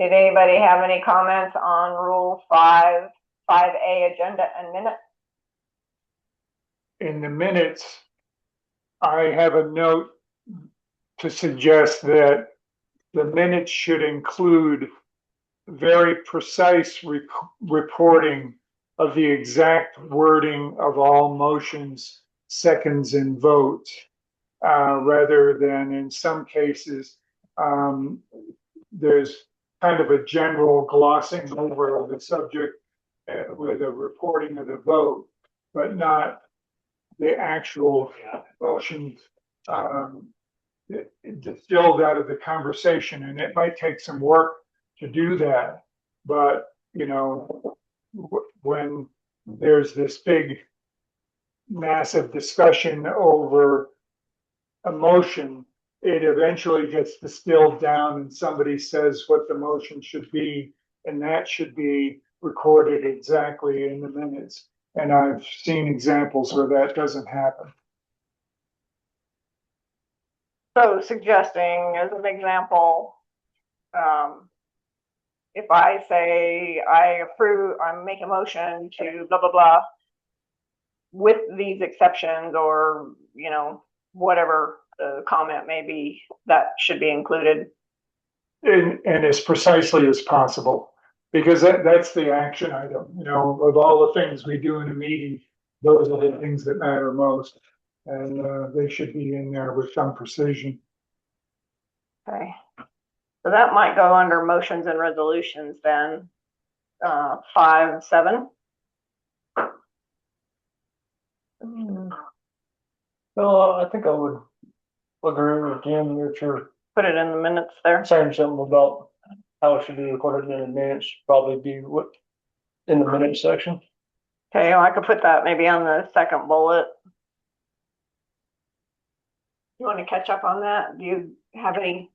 Did anybody have any comments on Rule 5A agenda and minutes? In the minutes, I have a note to suggest that the minutes should include very precise reporting of the exact wording of all motions, seconds, and votes, rather than in some cases, there's kind of a general glossing over of the subject with a reporting of the vote, but not the actual motions distilled out of the conversation. And it might take some work to do that. But, you know, when there's this big, massive discussion over a motion, it eventually gets distilled down and somebody says what the motion should be, and that should be recorded exactly in the minutes. And I've seen examples where that doesn't happen. So suggesting as an example, if I say I approve, I make a motion to blah, blah, blah, with these exceptions, or, you know, whatever the comment may be, that should be included. And as precisely as possible, because that's the action item, you know, of all the things we do in a meeting, those are the things that matter most. And they should be in there with some precision. Okay. So that might go under motions and resolutions then. 5-7. Well, I think I would agree with Jim that you're Put it in the minutes there. saying something about how it should be recorded in the minutes, probably be what in the minutes section. Okay, well, I could put that maybe on the second bullet. You want to catch up on that? Do you have any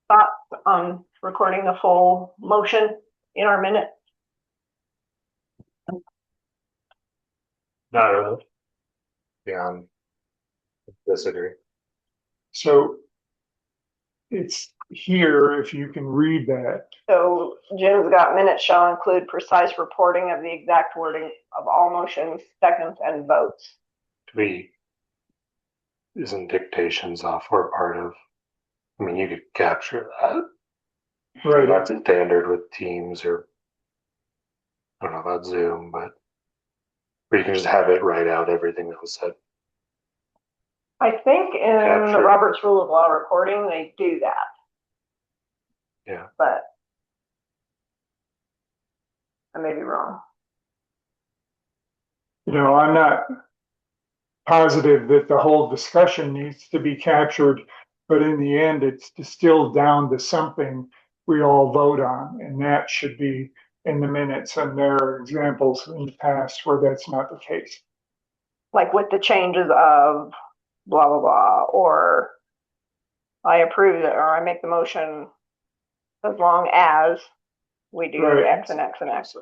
thoughts on recording the full motion in our minute? Not really. Beyond disagree. So it's here if you can read that. So Jim's got minutes shall include precise reporting of the exact wording of all motions, seconds, and votes. To be, isn't dictation software part of, I mean, you could capture that. Right. That's a standard with Teams, or I don't know about Zoom, but where you can just have it write out everything that was said. I think in Capture. Robert's Rule of Law recording, they do that. Yeah. But I may be wrong. You know, I'm not positive that the whole discussion needs to be captured, but in the end, it's distilled down to something we all vote on, and that should be in the minutes. And there are examples in the past where that's not the case. Like with the changes of blah, blah, blah, or I approve it, or I make the motion as long as we do Right. X and X and X.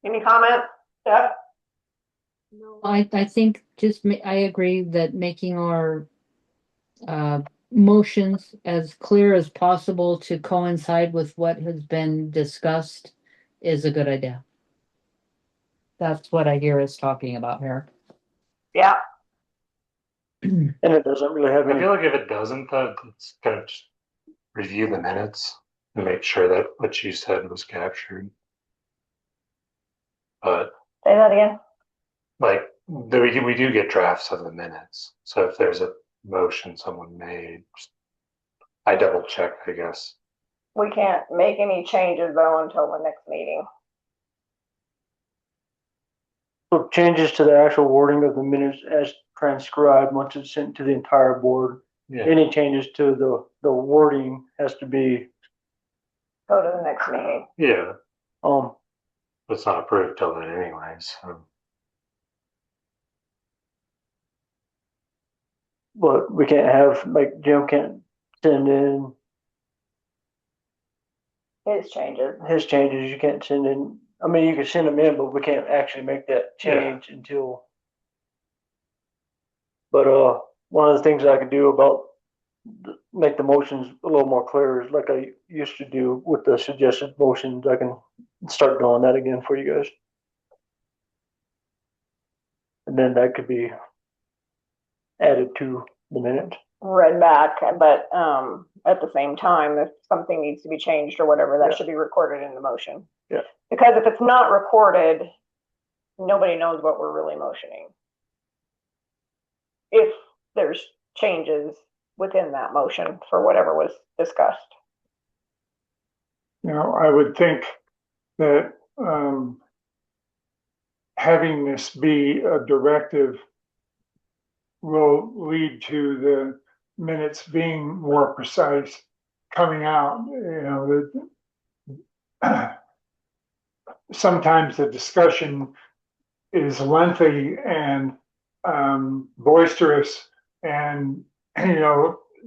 Any comment, Steph? No, I think just I agree that making our motions as clear as possible to coincide with what has been discussed is a good idea. That's what I hear us talking about here. Yeah. And it doesn't really have I any. feel like if it doesn't, though, it's kind of just review the minutes and make sure that what you said was captured. But Say that again. like we do get drafts of the minutes. So if there's a motion someone made, I double check, I guess. We can't make any changes though until the next meeting. So changes to the actual wording of the minutes as transcribed once it's sent to the entire board. Yeah. Any changes to the wording has to be Go to the next meeting. Yeah. um It's not approved till then anyways. So. but we can't have, like, Jim can't send in His changes. his changes, you can't send in, I mean, you can send them in, but we can't actually make that change until. But, one of the things I could do about, make the motions a little more clear is like I used to do with the suggested motions, I can start doing that again for you guys. And then that could be added to the minutes. Read back, but at the same time, if something needs to be changed or whatever, that Yeah. should be recorded in the motion. Yeah. Because if it's not recorded, nobody knows what we're really motioning. If there's changes within that motion for whatever was discussed. You know, I would think that having this be a directive will lead to the minutes being more precise coming out. You know, sometimes the discussion is lengthy and boisterous, and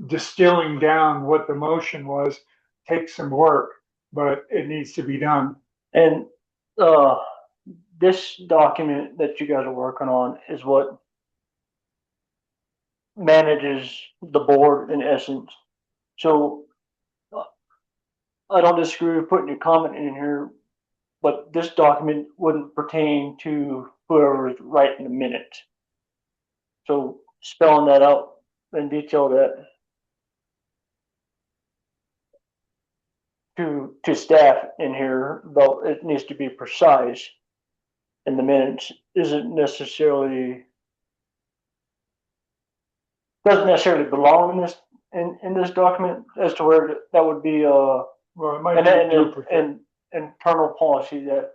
distilling down what the motion was takes some work, but it needs to be done. And this document that you guys are working on is what manages the board in essence. So I don't disagree with putting your comment in here, but this document wouldn't pertain to whoever is writing the minutes. So spelling that out in detail, that to staff in here, though it needs to be precise in the minutes, doesn't necessarily belong in this in this document, as to where that would be Well, it might be a duplicate, an internal policy that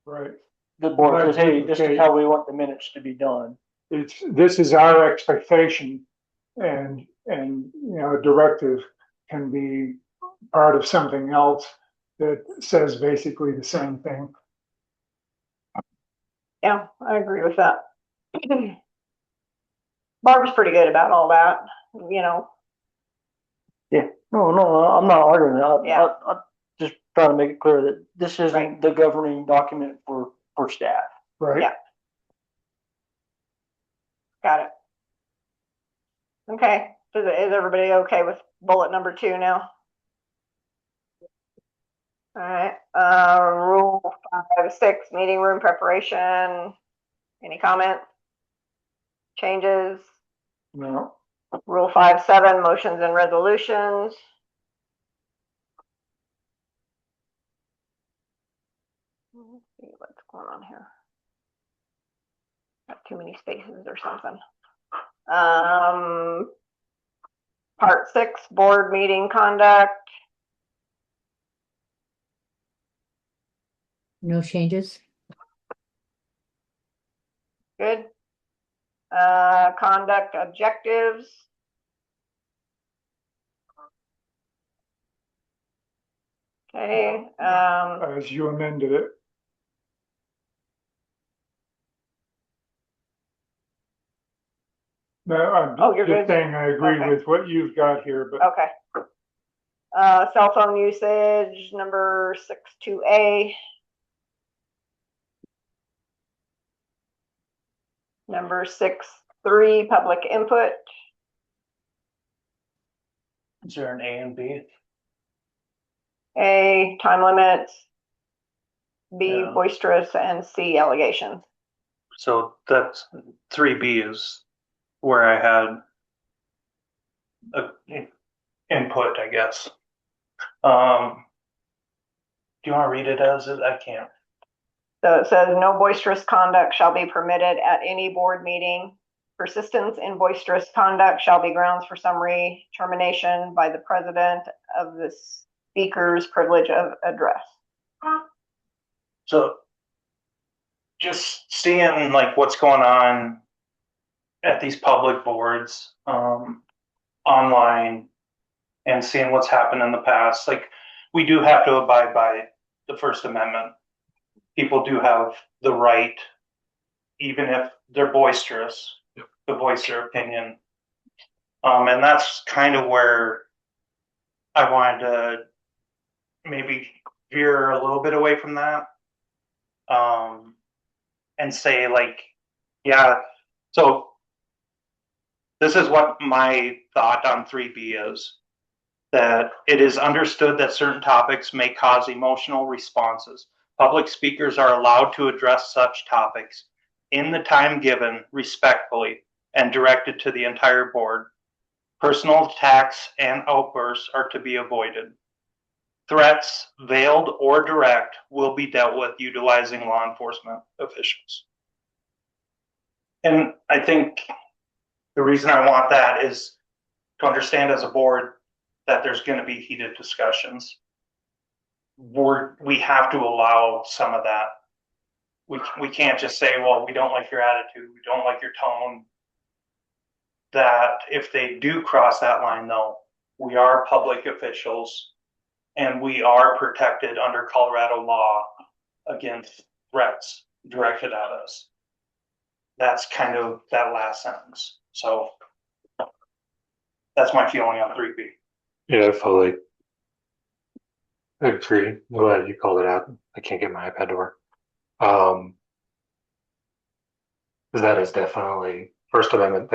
right? the board Might says, hey, this is duplicate. how we want the minutes to be done. This is our expectation, and a directive can be part of something else that says basically the same thing. Yeah, I agree with that. Barb's pretty good about all that, No, I'm not arguing that. Yeah. I'm just trying to make it clear that this isn't Right. the governing document for staff. Right? Yeah. Got it. Okay, is everybody okay with bullet number 2 now? All right, rule 5.6, meeting room preparation. Any comments? Changes? No. Rule 5.7, motions and resolutions. Let's see what's going on here. Got too many spaces or something. Part 6, board meeting conduct. No changes? Good. Conduct objectives. Okay, As you amended it. No, I'm Oh, you're just good? saying I agree Okay. with what you've got here, but okay. Cell phone usage, number 6.2A. Number 6.3, public input. Is there an A and B? A, time limits. B, Yeah. boisterous, and C, allegations. So that's 3B is where I had a input, I guess. Do you want to read it as it? I can't. So it says no boisterous conduct shall be permitted at any board meeting. Persistence in boisterous conduct shall be grounds for summary termination by the president of the speaker's privilege of address. So just seeing like what's going on at these public boards, online, and seeing what's happened in the past, like we do have to abide by the First Amendment. People do have the right, even if they're boisterous, to voice their opinion. And that's kind of where I wanted to maybe veer a little bit away from that. And say like, yeah, so this is what my thought on 3B is. That it is understood that certain topics may cause emotional responses. Public speakers are allowed to address such topics in the time given respectfully and directed to the entire board. Personal attacks and outbursts are to be avoided. Threats, veiled or direct, will be dealt with utilizing law enforcement officials. And I think the reason I want that is to understand as a board that there's going to be heated discussions. We have to allow some of that. We can't just say, well, we don't like your attitude, we don't like your tone. That if they do cross that line, though, we are public officials and we are protected under Colorado law against threats directed at us. That's kind of that last sentence. So that's my feeling on 3B. Yeah, I fully agree. Glad you called it out. I can't get my iPad to work. That is definitely First Amendment.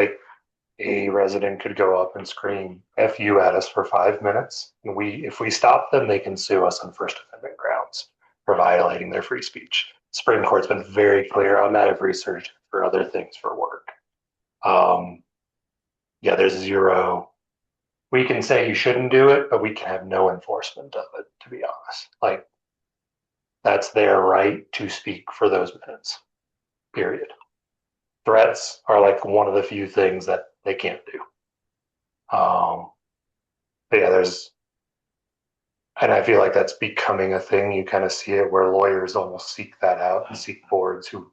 A resident could go up and scream "F you" at us for 5 minutes, and if we stop them, they can sue us on First Amendment grounds for violating their free speech. Supreme Court's been very clear on that. I've researched for other things for work. Yeah, there's zero. We can say you shouldn't do it, but we can have no enforcement of it, to be honest. Like, that's their right to speak for those minutes, period. Threats are like one of the few things that they can't do. But yeah, and I feel like that's becoming a thing. You kind of see it where lawyers almost seek that out and seek boards who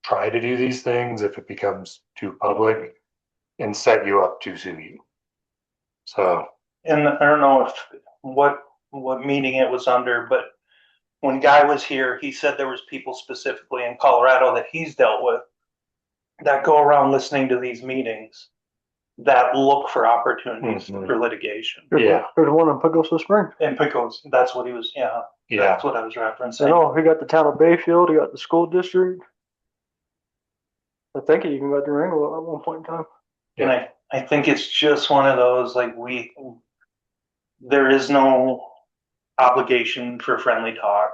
try to do these things if it becomes too public and set you up to sue you. So, and I don't know if what meeting it was under, but when Guy was here, he said there was people specifically in Colorado that he's dealt with that go around listening to these meetings that look for opportunities for litigation. Yeah. There's one in Pickles Spring. And Pickles, that's what he was, yeah. That's what I was referencing. I know, he got the town of Bayfield, he got the school district. I think he even got the Ringgold at one point in time. And I think it's just one of those, like, there is no obligation for friendly talk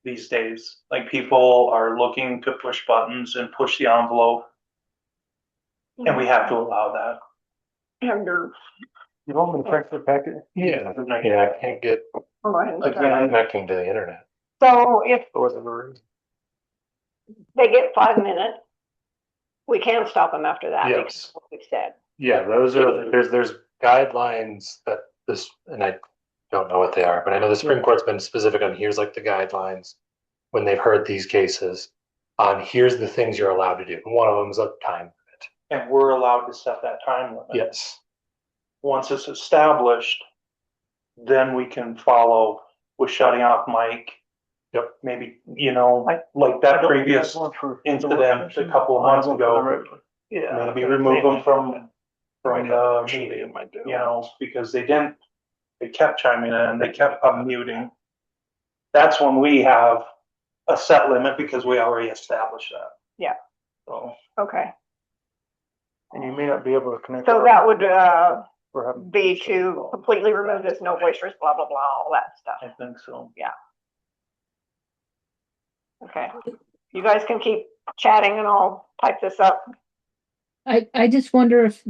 these days. Like, people are looking to push buttons and push the envelope, and we have to allow that. You want me to print the packet? yeah, I can't get connecting to the internet. So if Or whatever. they get 5 minutes, we can stop them after that. Yes. Because of what we said. Yeah, those are there's guidelines that this, and I don't know what they are, but I know the Supreme Court's been specific on here's like the guidelines when they've heard these cases on here's the things you're allowed to do. One of them is a time limit. And we're allowed to set that time limit. Yes. Once it's established, then we can follow with shutting off Mike. Yep. Maybe, like that previous incident a couple of months ago. Yeah. Maybe remove them from the meeting, because they kept chiming in, they kept unmuting. That's when we have a set limit because we already established that. Yeah. So. Okay. And you may not be able to connect. So that would be to completely remove this no boisterous, blah, blah, blah, all that stuff. I think so. Yeah. Okay. You guys can keep chatting and I'll type this up. I just wonder if,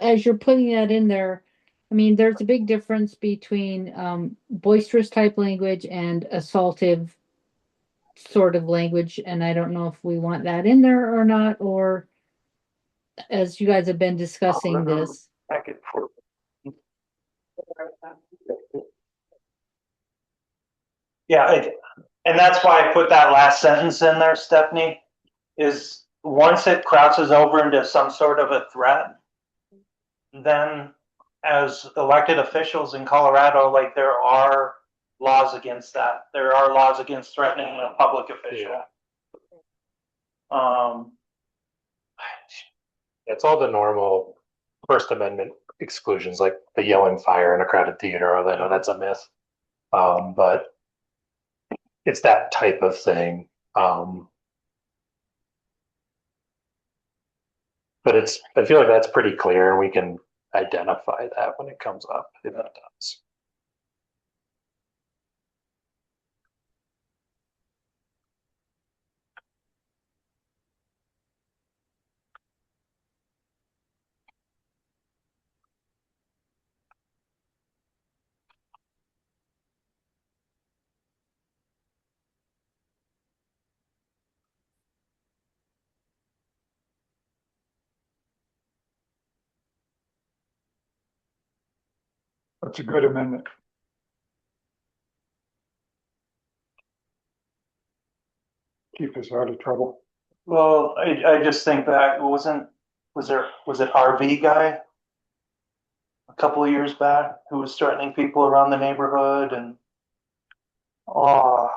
as you're putting that in there, I mean, there's a big difference between boisterous type language and assaultive sort of language, and I don't know if we want that in there or not, or as you guys have been discussing this. Yeah, and that's why I put that last sentence in there, Stephanie, is once it crosses over into some sort of a threat, then as elected officials in Colorado, like, there are laws against that. There are laws against threatening a public official. It's all the normal First Amendment exclusions, like the yelling fire in a crowded theater, although I know that's a myth. But it's that type of thing. But I feel like that's pretty clear and we can identify that when it comes up, if it does. That's a good amendment. Keep us out of trouble. Well, I just think back, was it RV guy? A couple of years back, who was threatening people around the neighborhood and, oh,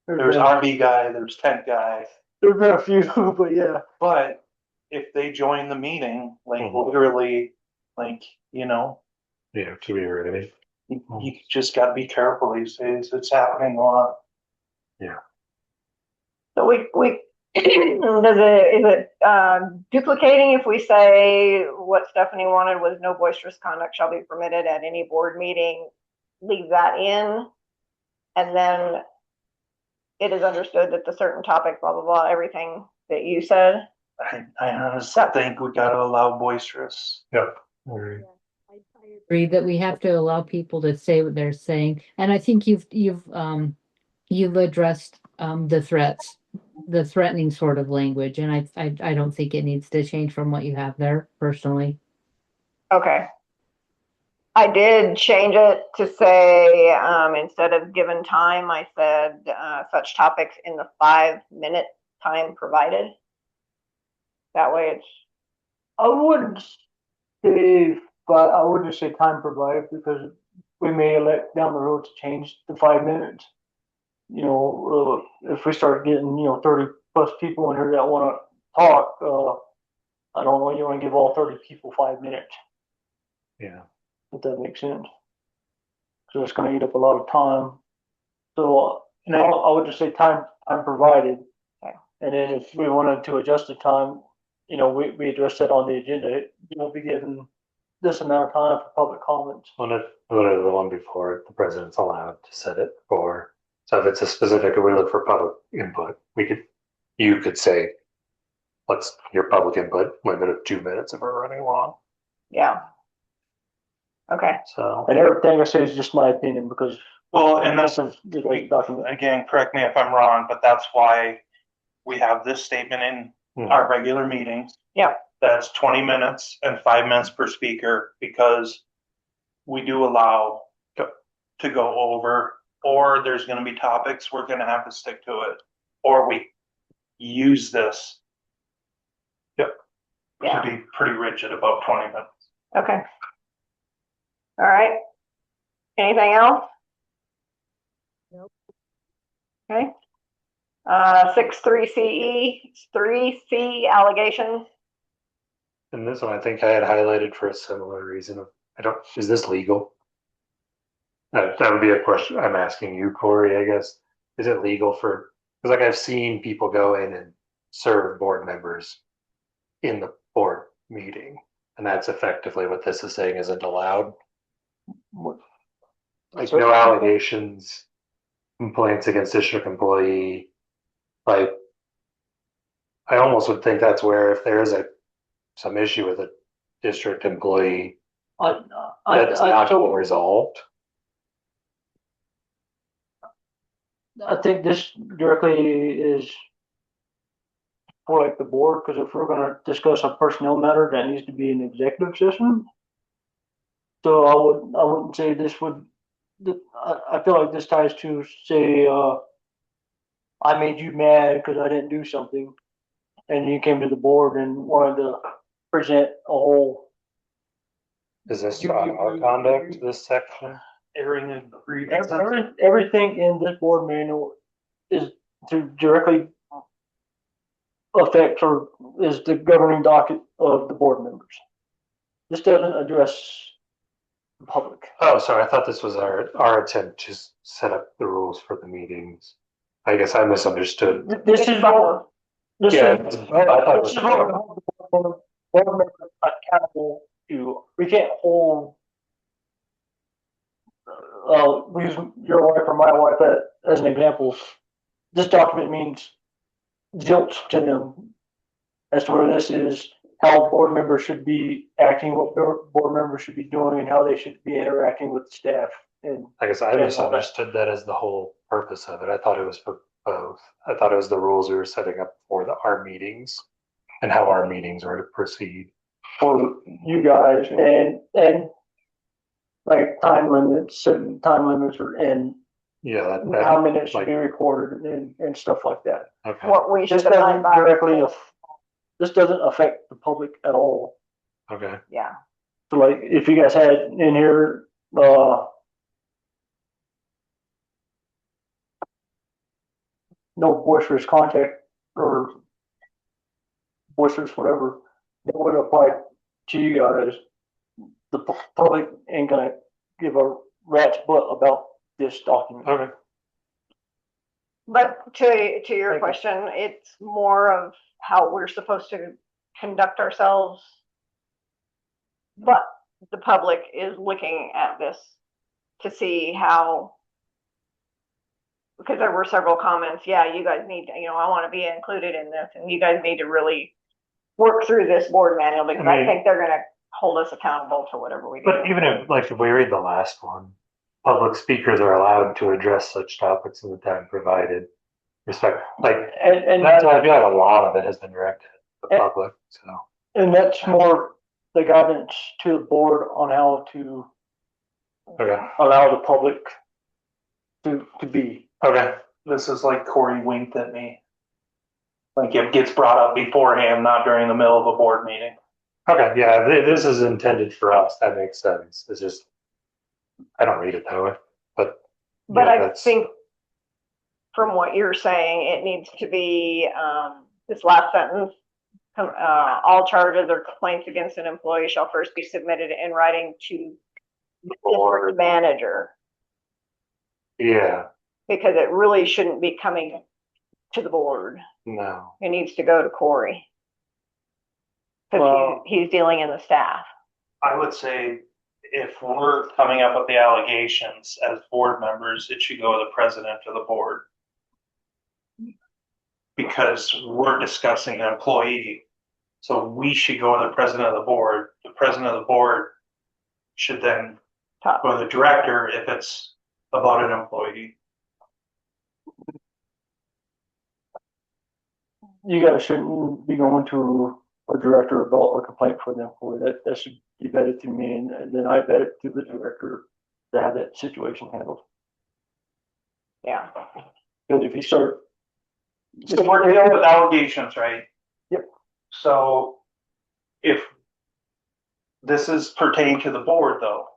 there's RV guy, there's tent guy. There's been a few, but yeah. But if they join the meeting, like Mhm. literally, like, you know, Yeah, to be ready. you just gotta be careful these days. It's happening a lot. So is it duplicating if we say what Stephanie wanted was no boisterous conduct shall be permitted at any board meeting, leave that in, and then it is understood that the certain topic, blah, blah, blah, everything that you said. I honestly think we gotta allow boisterous. Yep. All right. Agree that we have to allow people to say what they're saying, and I think you've addressed the threats, the threatening sort of language, and I don't think it needs to change from what you have there personally. Okay. I did change it to say, instead of given time, I said, such topics in the 5-minute time provided. That way it's, I wouldn't say, but I wouldn't say time provided because we may elect down the road to change the 5 minutes. You know, if we start getting, 30 plus people in here that want to talk, I don't know, you want to give all 30 people 5 minutes, Yeah. if that makes sense. So it's going to eat up a lot of time. So, I would just say time provided. Okay. And then if we wanted to adjust the time, we address that on the agenda. You won't be given this amount of time for public comments. What if the one before it, the president's allowed to set it for, so if it's a specific, we look for public input, you could say, let's, your public input limit of 2 minutes if we're running long. yeah. Okay. So, And everything I say is just my opinion because. Well, and that's, a great document. again, correct me if I'm wrong, but that's why we have this statement in our regular meetings. Yeah. That's 20 minutes and 5 minutes per speaker, because we do allow to go over, or there's gonna be topics we're gonna have to stick to it, or we use this to Yeah. be pretty rigid about 20 minutes. Okay. All right. Anything else? Nope. Okay. 6.3 CE, 3C allegation. and this one I think I had highlighted for a similar reason. Is this legal? That would be a question I'm asking you, Corey, I guess. Is it legal because like I've seen people go in and serve board members in the board meeting, and that's effectively what this is saying isn't allowed. Like no allegations, complaints against district employee. Like I almost would think that's where if there is some issue with a district employee, that's not resolved. I think this directly is for like the board, because if we're gonna discuss a personnel matter, that needs to be an executive session. So I wouldn't say this would, I feel like this ties to say, I made you mad because I didn't do something. And you came to the board and wanted to present a whole. Is this our conduct, this section? Airing and grievances. Everything in this board manual is to directly affect or is the governing docket of the board members. This doesn't address the public. Oh, sorry, I thought this was our attempt to set up the rules for the meetings. I guess I misunderstood. This It's is both. this Yeah, is I thought it this was. is what board members accountable to. We can't hold. We use your wife or my wife as an example. This document means zilch to them as to where this is, how board members should be acting, what board members should be doing, and how they should be interacting with staff. And I guess I misunderstood that as the whole purpose of it. I thought it was for both. I thought it was the rules we were setting up for our meetings and how our meetings are to proceed. for you guys, and like time limits, certain time limits, and Yeah, how minutes should like, be recorded and stuff like that. okay. What we This should abide doesn't by. directly, this doesn't affect the public at all. Okay. Yeah, So like, if you guys had in here, no boisterous contact or boisterous whatever, that would apply to you guys. The public ain't gonna give a rat's butt about this document. Okay. but to your Thank you. question, it's more of how we're supposed to conduct ourselves. But the public is looking at this to see how, because there were several comments, yeah, you guys need to, I want to be included in this, and you guys need to really work through this board manual, because I think they're gonna hold us accountable to whatever we do. But even if we read the last one, public speakers are allowed to address such topics in the time provided. Respect, And that's why I feel like a lot of it has been directed at the public, so. And that's more the guidance to the board on how to Okay. allow the public to be. Okay. This is like Corey winked at me. Like it gets brought up beforehand, not during the middle of a board meeting. Okay, yeah, this is intended for us, that makes sense, it's just, I don't read it that way, but. But yeah, I that's- think from what you're saying, it needs to be, this last sentence, all charges or complaints against an employee shall first be submitted in writing to the district manager, Yeah, because it really shouldn't be coming to the board. no, It needs to go to Corey. Because Well- he's dealing in the staff. I would say if we're coming up with the allegations as board members, it should go to the president of the board. Because we're discussing an employee, so we should go to the president of the board. The president of the board should then Top. go to the director if it's about an employee. You guys shouldn't be going to a director about a complaint for the employee. That should be vetted through me, and then I vet it to the director to have that situation handled. Yeah. Because if you start, So we're dealing with allegations, right? Yep. So if this is pertaining to the board though,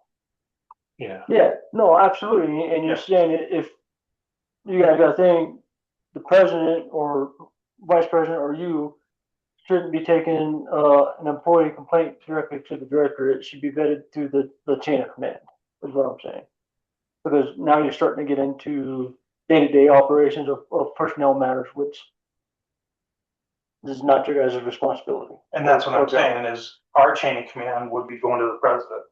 yeah, yeah, no, absolutely, and you're saying if you guys got to think the president or vice president or you shouldn't be taking an employee complaint directly to the director. It should be vetted through the chain of command, is what I'm saying. Because now you're starting to get into day-to-day operations of personnel matters, which is not your guys' responsibility. and that's what I'm Okay. saying is our chain of command would be going to the president.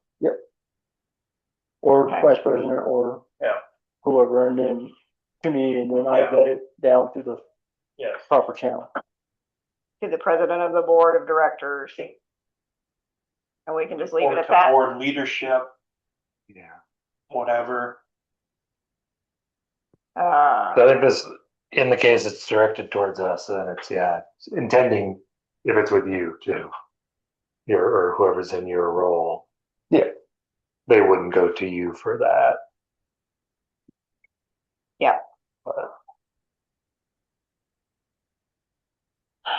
Or Okay. vice president or Yeah. whoever, and then to me, and then I Yeah. vet it down to the Yes. proper channel. To the president of the board of directors. And we can just leave Or it at to that. board leadership, yeah. whatever. So I think this, in the case it's directed towards us, then it's, it's intending, if it's with you too. Or whoever's in your role. Yeah. They wouldn't go to you for that. Yeah. But,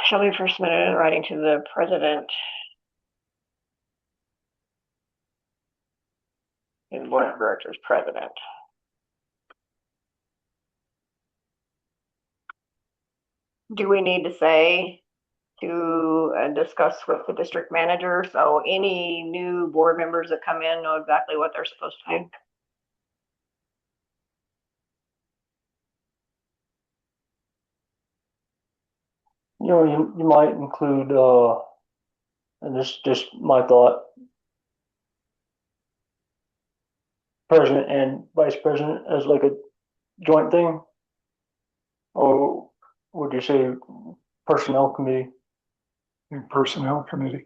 Shall be first submitted in writing to the president. And board of directors president. Do we need to say to discuss with the district manager. So any new board members that come in know exactly what they're supposed to do. You know, you might include, and this is just my thought, president and vice president as like a joint thing? Or would you say personnel committee? in personnel committee.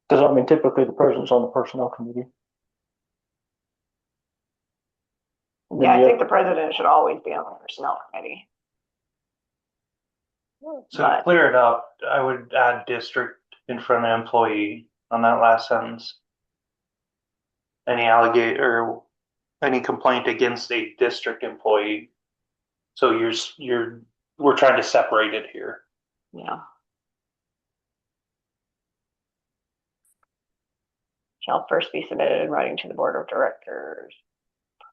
Because I mean, typically the president's on the personnel committee. And then Yeah, I you think the have- president should always be on the personnel committee. So to But- clear it up, I would add district in front of employee on that last sentence. Any allegate or any complaint against a district employee. So we're trying to separate it here. Yeah. Shall first be submitted in writing to the board of directors,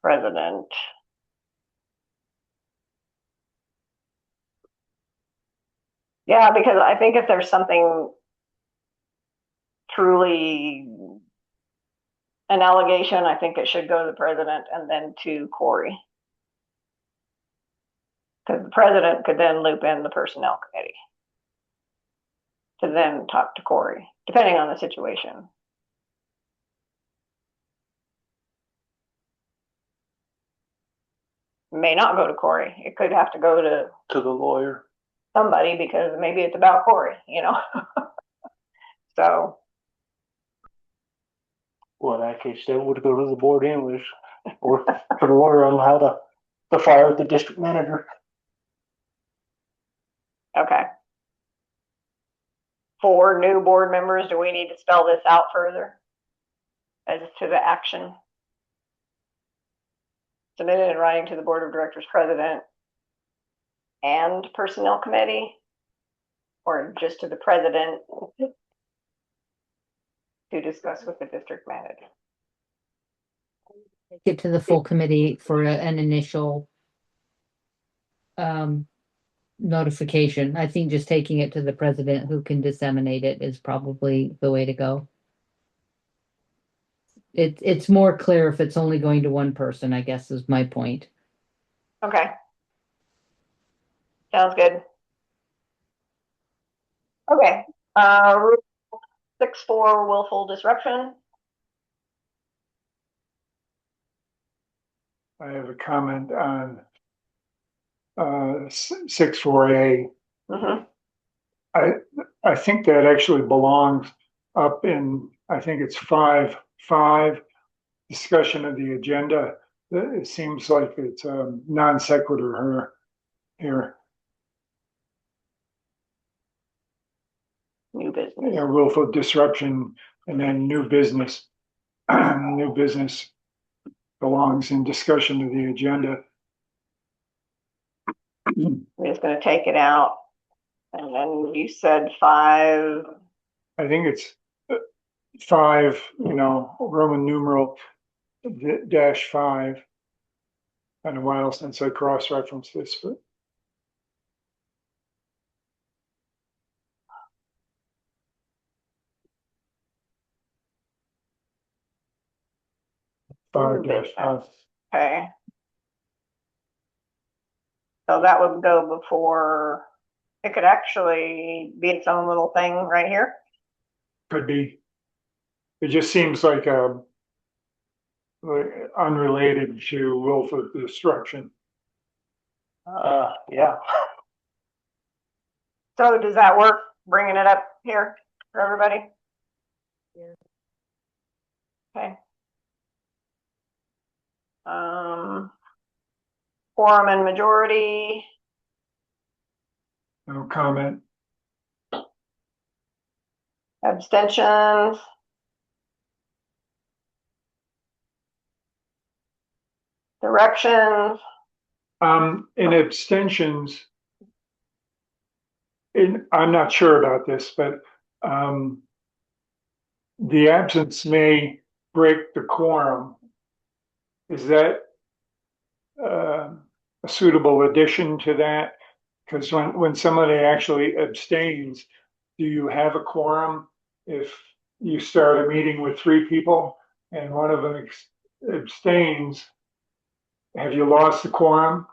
president. Yeah, because I think if there's something truly an allegation, I think it should go to the president and then to Corey. Because the president could then loop in the personnel committee to then talk to Corey, depending on the situation. May not go to Corey. It could have to go to To the lawyer. somebody because maybe it's about Corey, you know? So, Well, in that case, that would go to the board anyways, or to the lawyer on how to fire the district manager. okay. For new board members, do we need to spell this out further? As to the action? Submitted in writing to the board of directors president and personnel committee? Or just to the president to discuss with the district manager? Get to the full committee for an initial notification. I think just taking it to the president who can disseminate it is probably the way to go. It's more clear if it's only going to one person, I guess is my point. Okay. Sounds good. Okay, rule 6.4 willful disruption. I have a comment on 6.4a. Mhm. I think that actually belongs up in, I think it's 5.5, discussion of the agenda. It seems like it's non sequitur here. New business. Willful disruption and then new business. New business belongs in discussion of the agenda. We're just gonna take it out. And then you said 5. I think it's 5, Roman numeral -5. Been a while since I cross-referenced this, but New 5-5. Okay. So that would go before, it could actually be its own little thing right here. Could be. It just seems like unrelated to willful destruction. Yeah. So does that work, bringing it up here for everybody? Yeah. Okay. Quorum and majority, No comment. abstentions. Directions, In abstentions, I'm not sure about this, but the absence may break the quorum. Is that a suitable addition to that? Because when somebody actually abstains, do you have a quorum if you start a meeting with three people and one of them abstains? Have you lost the quorum?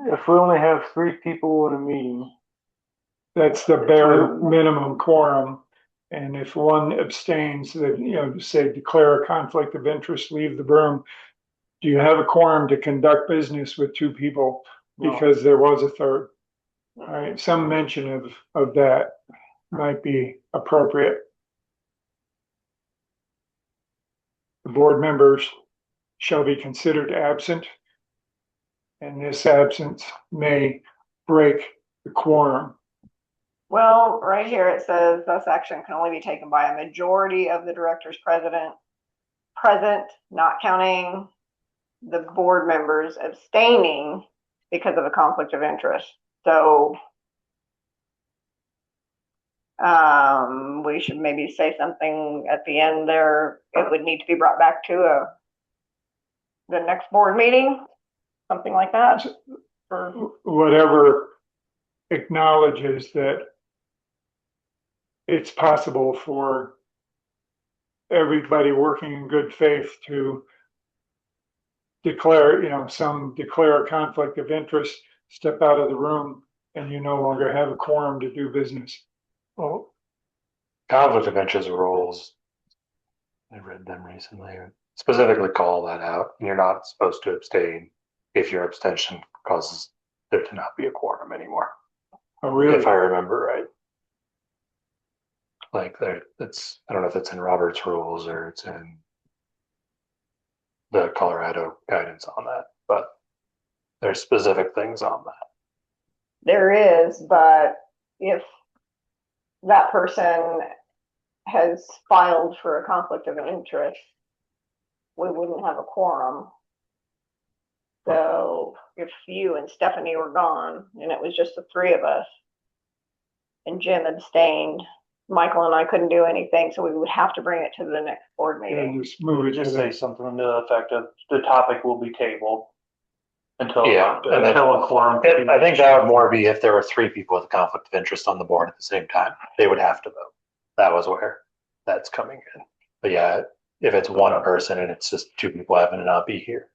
If we only have 3 people in a meeting, That's the bare minimum quorum. And if one abstains, that, say declare a conflict of interest, leave the room. Do you have a quorum to conduct business with 2 people because there was a third? All right, some mention of that might be appropriate. The board members shall be considered absent, and this absence may break the quorum. Well, right here it says thus action can only be taken by a majority of the directors present, not counting the board members abstaining because of a conflict of interest. So we should maybe say something at the end there. It would need to be brought back to the next board meeting, something like that. Or whatever acknowledges that it's possible for everybody working in good faith to declare a conflict of interest, step out of the room, and you no longer have a quorum to do business. Well, conflict of interest rules, I read them recently, specifically call that out. You're not supposed to abstain if your abstention causes there to not be a quorum anymore. Oh, really? If I remember right. Like it's, I don't know if it's in Robert's rules or it's in the Colorado guidance on that, but there's specific things on that. there is, but if that person has filed for a conflict of interest, we wouldn't have a quorum. So if you and Stephanie were gone and it was just the 3 of us and Jim abstained, Michael and I couldn't do anything, so we would have to bring it to the next board meeting. Just move it. Just say something to the effect of the topic will be tabled until Yeah, and until a quorum. I think that would more be if there were 3 people with a conflict of interest on the board at the same time, they would have to vote. That was where that's coming in. But yeah, if it's one person and it's just 2 people having to not be here,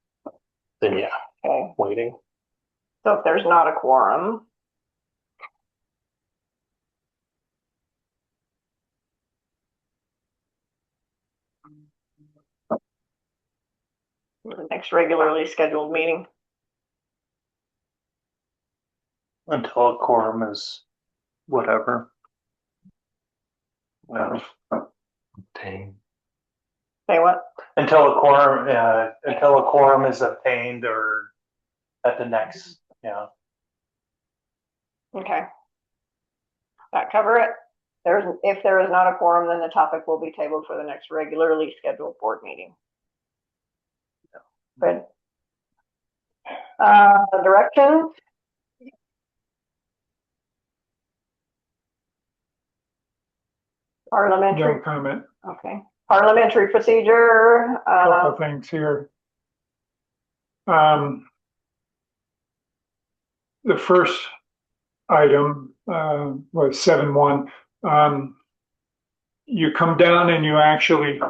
then yeah, Okay. waiting. So if there's not a quorum, the next regularly scheduled meeting. Until a quorum is whatever. Obtain. Say what? Until a quorum is obtained or at the next, Okay. That cover it? If there is not a quorum, then the topic will be tabled for the next regularly scheduled board meeting. Good. Directions? Parliamentary. No comment. Okay. Parliamentary procedure. Couple things here. The first item was 7.1. You come down and you actually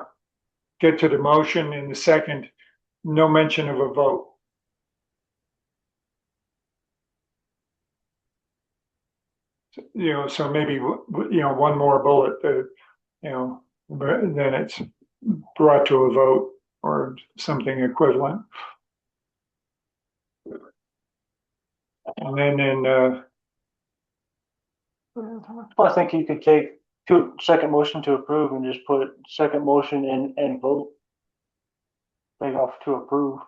get to the motion in the second, no mention of a vote. So maybe, one more bullet that, then it's brought to a vote or something equivalent. And then I think you could take second motion to approve and just put second motion and vote. Take off to approve.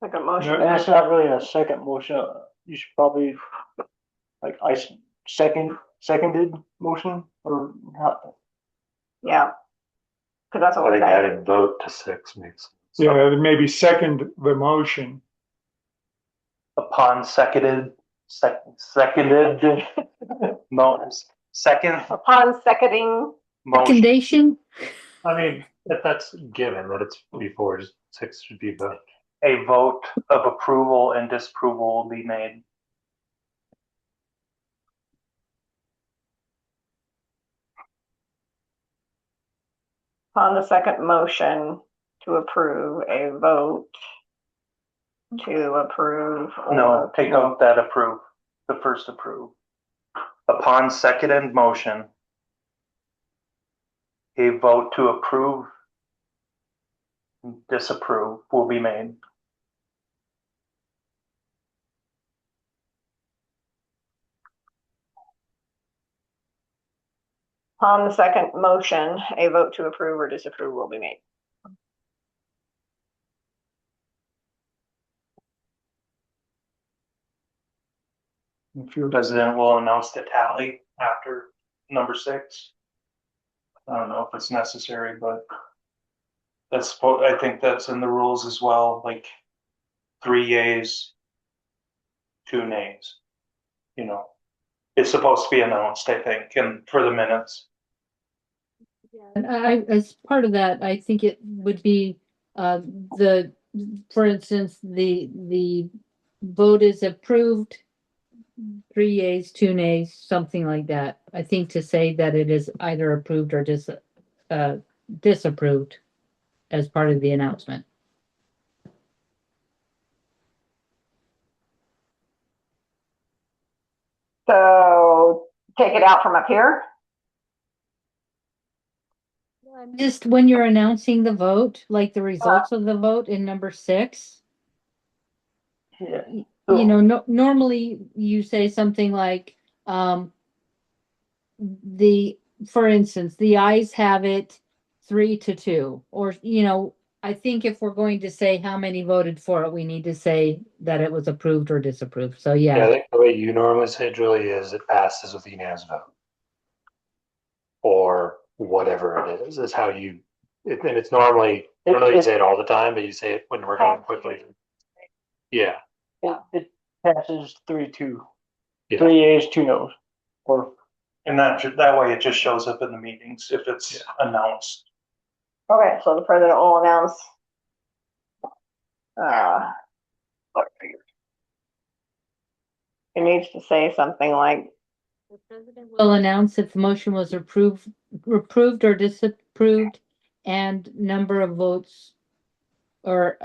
Like a motion. And it's not really a second motion. You should probably seconded motion or not. Yeah. Cause that's I what we're think saying. adding vote to 6 makes sense. yeah, maybe second the motion. upon seconded, no, second Upon seconding, motion. Recommendation, I mean, if that's given that it's before, just 6 should be vote. a vote of approval and disapproval will be made. On the second motion to approve, a vote to approve. No, take out that approve, the first approve. Upon seconded motion, a vote to approve, disapprove will be made. On the second motion, a vote to approve or disapprove will be made. If you, President will announce the tally after number 6. I don't know if it's necessary, but I think that's in the rules as well, like 3 yeas, 2 nays. You know, it's supposed to be announced, I think, and for the minutes. And as part of that, I think it would be, for instance, the vote is approved, 3 yeas, 2 nays, something like that. I think to say that it is either approved or disapproved as part of the announcement. So take it out from up here. Just when you're announcing the vote, like the results of the vote in number 6. Yeah. You know, normally you say something like, for instance, the ayes have it 3-2, or, you know, I think if we're going to say how many voted for it, we need to say that it was approved or disapproved. So, Yeah, I yeah. think the way you normally say it, Julie, is it passes with a unanimous vote. Or whatever it is how you, and it's normally, I don't know you say it all the time, but you say it when we're going quickly. Yeah. It passes 3-2. Yeah. 3 yeas, 2 noes. Or And that way it just shows up in the meetings if it's announced. Okay, so the president will announce. It needs to say something like, The president will announce if the motion was approved or disapproved, and number of votes, or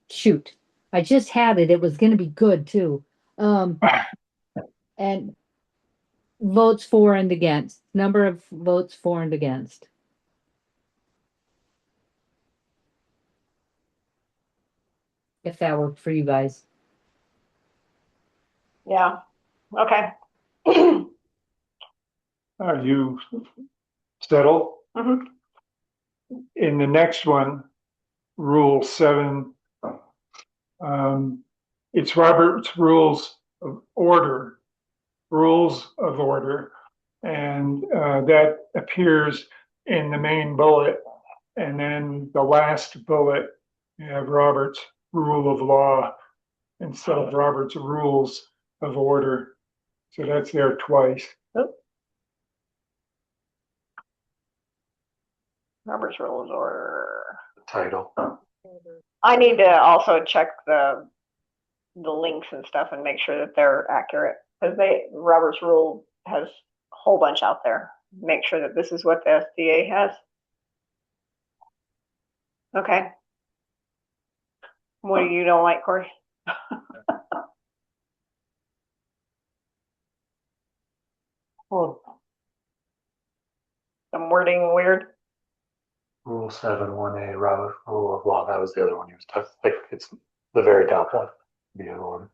shoot, I just had it. It was going to be good too. And votes for and against, number of votes for and against. If that worked for you guys. yeah, okay. are you settled? Mhm. In the next one, Rule 7, it's Robert's Rules of Order, and that appears in the main bullet, and then the last bullet, you have Robert's Rule of Law instead of Robert's Rules of Order. So that's there twice. Robert's Rules of Order. Title. I need to also check the links and stuff and make sure that they're accurate, because Robert's Rule has a whole bunch out there. Make sure that this is what the SDA has. Okay. What do you don't like, Corey? well, Some wording weird. Rule 7-1A, Robert Rule of Law. That was the other one he was talking. Like it's the very top one. Be in order.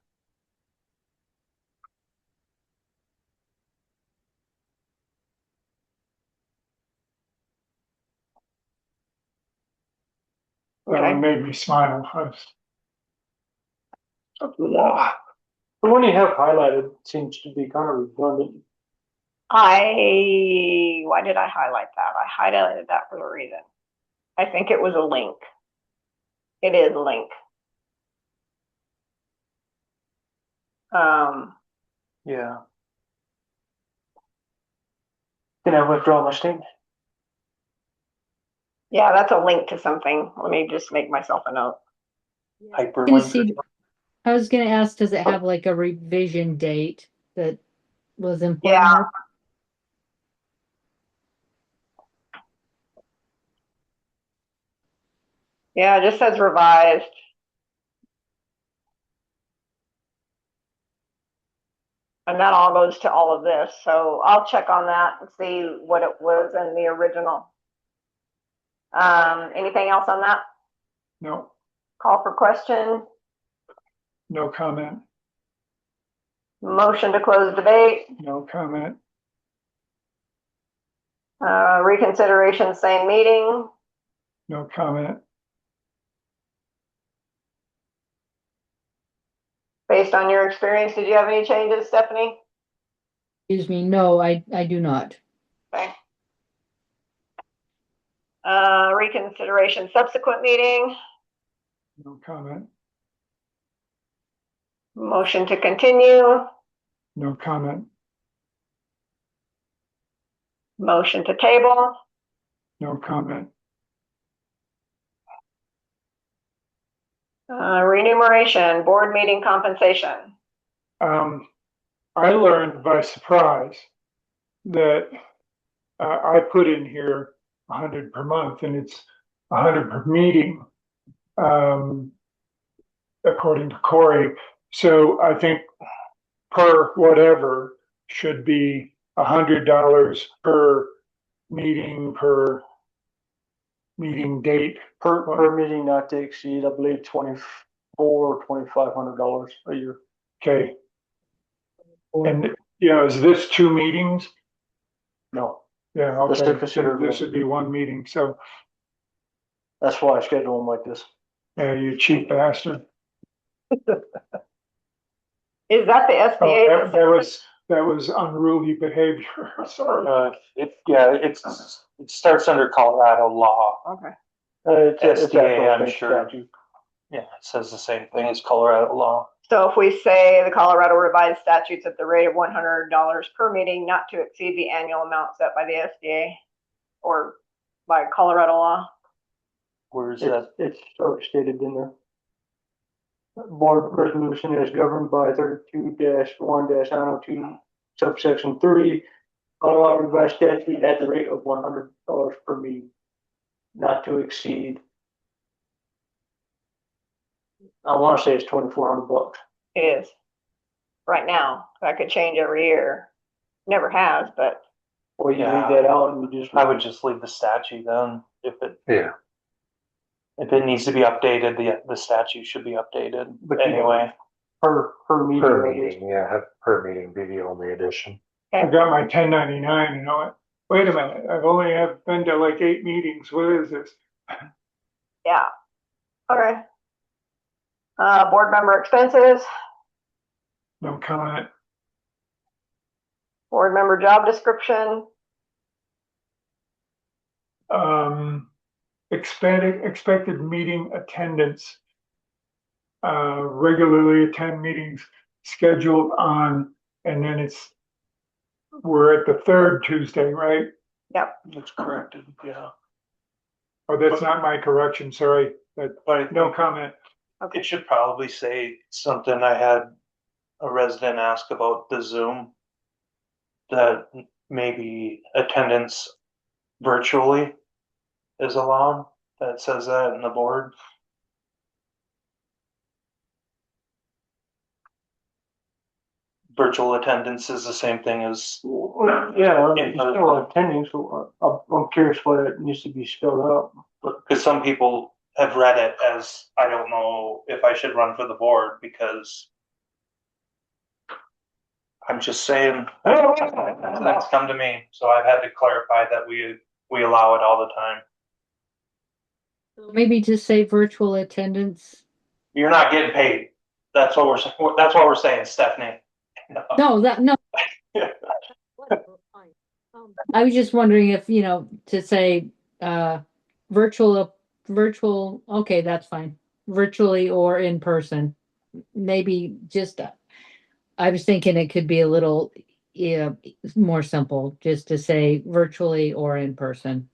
That Okay. one made me smile. the one you have highlighted seems to be kind of redundant. Why did I highlight that? I highlighted that for a reason. I think it was a link. It is a link. Yeah. Can I withdraw my statement? Yeah, that's a link to something. Let me just make myself a note. hyperlink. I was gonna ask, does it have like a revision date that was Yeah. important? Yeah, it just says revised. And that all goes to all of this. So I'll check on that and see what it was in the original. Anything else on that? No, Call for question. no comment, Motion to close debate. no comment, Reconsideration, same meeting. no comment. Based on your experience, did you have any changes, Stephanie? Excuse me, no, I do not. Okay. Reconsideration, subsequent meeting. No comment, Motion to continue. no comment, Motion to table. no comment. Remuneration, board meeting compensation. I learned by surprise that I put in here 100 per month and it's 100 per meeting, according to Corey. So I think per whatever should be $100 per meeting date. Per meeting not to exceed, I believe, $2,400 to $2,500 a year. Okay. And, is this 2 meetings? No, Yeah, This okay. is considered This would be 1 meeting. So, that's why I schedule them like this. yeah, you cheap bastard. Is that the Oh, SBA? that was unruly behavior. Sorry. It starts under Colorado law. Okay. It's SDA, I'm actual sure. statute. Yeah, it says the same thing as Colorado law. So if we say the Colorado revised statutes at the rate of $100 per meeting, not to exceed the annual amount set by the SDA or by Colorado law. Where is that? It's stated in there. Board resolution is governed by 32-1-902 subsection 30. Colorado revised statute at the rate of $100 per meeting, not to exceed. I want to say it's $2,400. It is right now. That could change every year. Never has, but Or you Yeah. leave that out and you just. I would just leave the statute then. If it needs to be updated, the statute should be updated But you anyway. Per meeting. Per I guess. meeting, yeah, have per meeting be the only addition. I got my 1099 and I went, wait a minute, I've only been to like 8 meetings. What is this? yeah. Okay. Board member expenses, No comment. board member job description, Expected meeting attendance. Regularly attend meetings scheduled on, and then we're at the 3rd Tuesday, right? yep. That's corrected, yeah. Oh, that's not my correction, sorry, But no comment. Okay. it should probably say something. I had a resident ask about the Zoom, that maybe attendance virtually is allowed. That says that in the board. Virtual attendance is the same thing as, Yeah, it's still attending, so I'm curious why it needs to be spelled out. because some people have read it as, I don't know if I should run for the board because I'm just saying, that's come to me. So I've had to clarify that we allow it all the time. Maybe just say virtual attendance. You're not getting paid. That's what we're saying, Stephanie. No, no. I was just wondering if, to say, virtual, okay, that's fine. Virtually or in person. Maybe just, I was thinking it could be a little, more simple, just to say virtually or in person.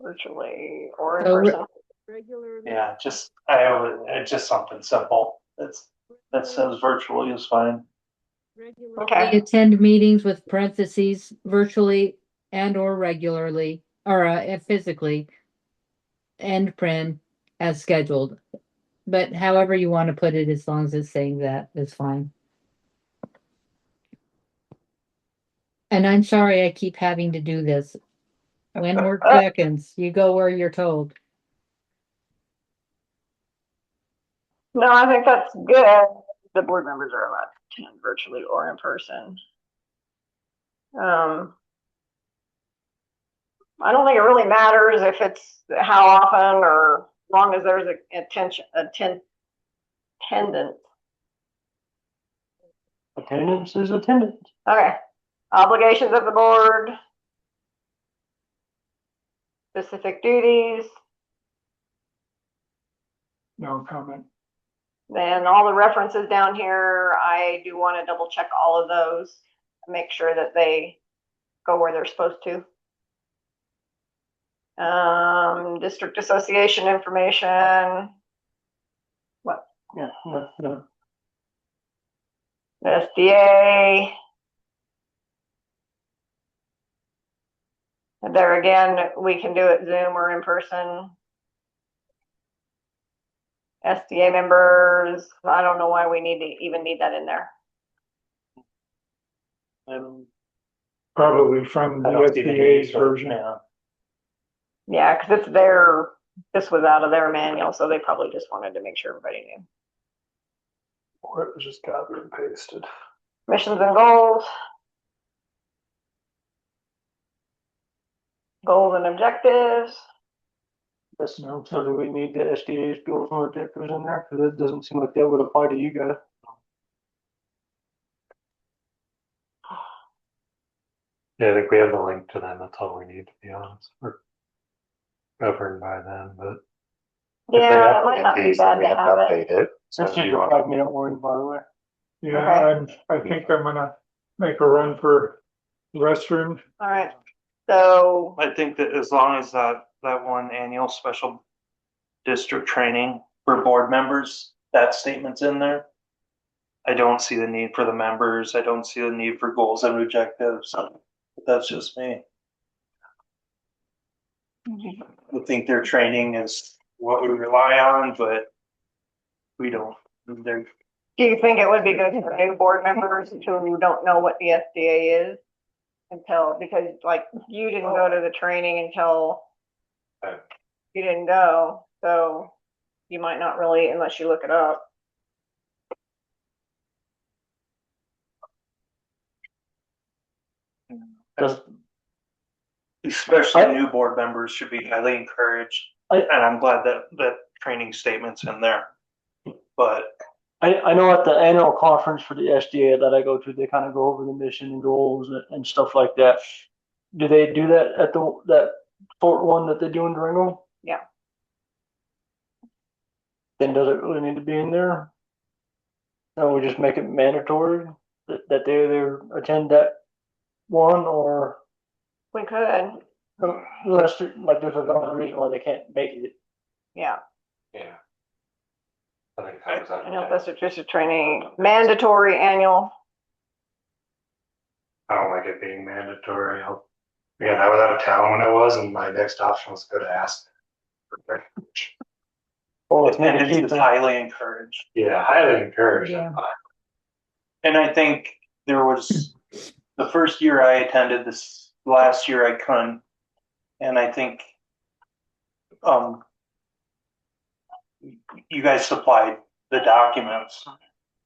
virtually or in So re- person. Regularly. Yeah, it's just something simple. That says virtually is fine. Okay. Attend meetings with parentheses virtually and or regularly or physically and pren as scheduled. But however you want to put it, as long as it's saying that, is fine. And I'm sorry I keep having to do this. When work beckons, you go where you're told. No, I think that's good. The board members are allowed to attend virtually or in person. I don't think it really matters if it's how often or long as there's attendance. Attendance is attendance. Okay. Obligations of the board. Specific duties. No comment. Then all the references down here, I do want to double check all of those, make sure that they go where they're supposed to. District association information. What? Yeah, no. SDA. And there again, we can do it Zoom or in person. SDA members, I don't know why we even need that in there. Probably from the I don't see the SBA's need, but, version. yeah. Yeah, because it's this was out of their manual, so they probably just wanted to make sure everybody knew. Or it was just copied and pasted. Missions and goals. Goals and objectives. That's no, so do we need the SDA's goals and objectives in there? Cause it doesn't seem like that would apply to you guys. Yeah, I think we have the link to them. That's all we need, to be honest. We're governed by them, but Yeah, it might not be bad to have it. it. So That's do just you a want 5 minute warning, by the way. Yeah, I think I'm gonna make a run for the restroom. All right. So, I think that as long as that one annual special district training for board members, that statement's in there. I don't see the need for the members. I don't see the need for goals and objectives. But that's just me. I think their training is what we rely on, but we don't. They're do you think it would be good for new board members who don't know what the SDA is because like you didn't go to the training until you didn't go, so you might not really unless you look it up. Does, especially new board members should be highly encouraged. And I'm glad that training statement's in there. But I know at the annual conference for the SDA that I go to, they kind of go over the mission and goals and stuff like that. Do they do that at that Fort one that they do in Durango? Yeah. Then does it really need to be in there? No, we just make it mandatory that they either attend that one or We could, unless like there's a reason why they can't make it. yeah. Yeah. I think that was that. Annual special district training, mandatory annual. I don't like it being mandatory. Again, I was out of town when it was, and my next option was to go to Aspen. Or let's make it attendance cheap. is highly encouraged. Yeah, highly encouraged. Yeah. And I think there was the first year I attended this, last year I couldn't. And I think you guys supplied the documents.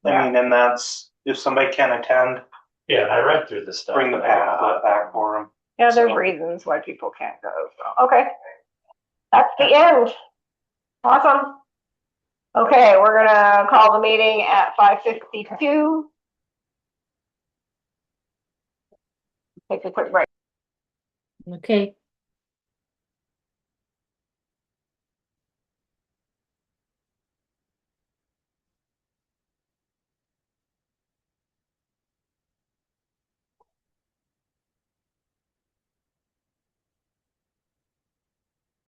I mean, and that's, if somebody can attend, Yeah, and I read through the stuff. bring the pamphlet back for them. Yeah, there's So- reasons why people can't go, so, okay. That's the end. Awesome. Okay, we're gonna call the meeting at 5:52. Take a quick break. Okay.